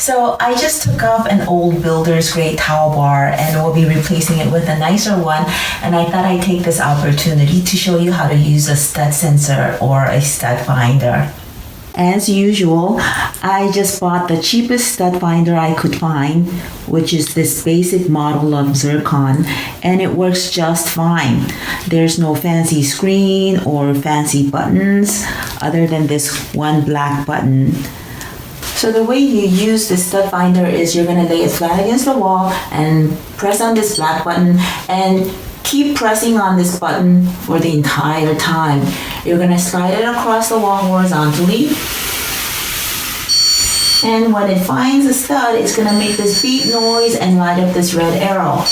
So I just took off an old builder's grade towel bar and will be replacing it with a nicer one. And I thought I'd take this opportunity to show you how to use a stud sensor or a stud finder. As usual, I just bought the cheapest stud finder I could find, which is this basic model of Zircon, and it works just fine. There's no fancy screen or fancy buttons other than this one black button. So the way you use the stud finder is you're going to lay it flat against the wall and press on this black button and keep pressing on this button for the entire time. You're going to slide it across the wall horizontally. And when it finds a stud, it's going to make this beep noise and light up this red arrow.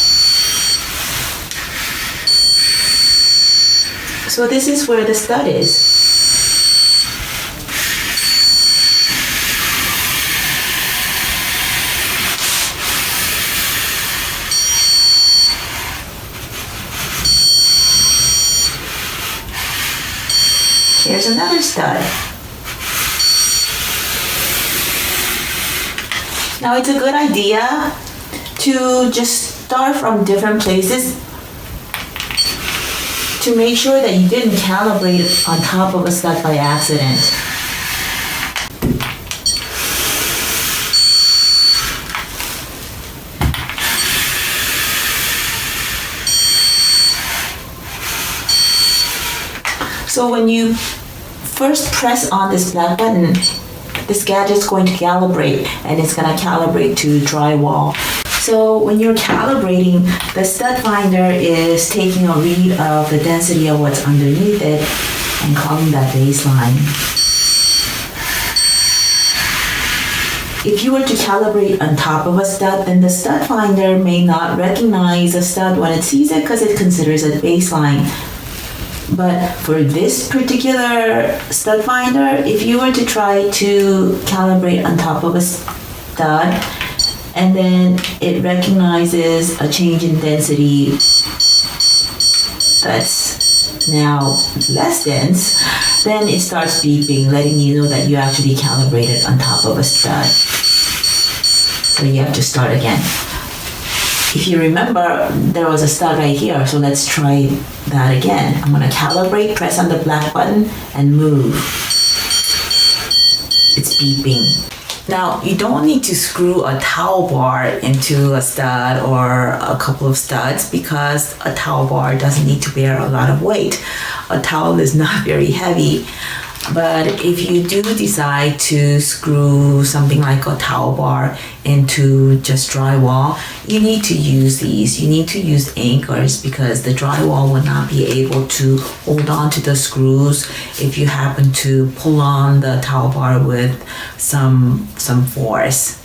So this is where the stud is. Here's another stud. Now it's a good idea to just start from different places to make sure that you didn't calibrate it on top of a stud by accident. So when you first press on this black button, this gadget's going to calibrate, and it's going to calibrate to drywall. So when you're calibrating, the stud finder is taking a read of the density of what's underneath it and calling that baseline. If you were to calibrate on top of a stud, then the stud finder may not recognize a stud when it sees it because it considers it baseline. But for this particular stud finder, if you were to try to calibrate on top of a stud and then it recognizes a change in density that's now less dense, then it starts beeping, letting you know that you actually calibrated on top of a stud. So you have to start again. If you remember, there was a stud right here, so let's try that again. I'm going to calibrate, press on the black button, and move. It's beeping. Now, you don't need to screw a towel bar into a stud or a couple of studs because a towel bar doesn't need to bear a lot of weight. A towel is not very heavy. But if you do decide to screw something like a towel bar into just drywall, you need to use these. You need to use anchors because the drywall will not be able to hold on to the screws if you happen to pull on the towel bar with some force.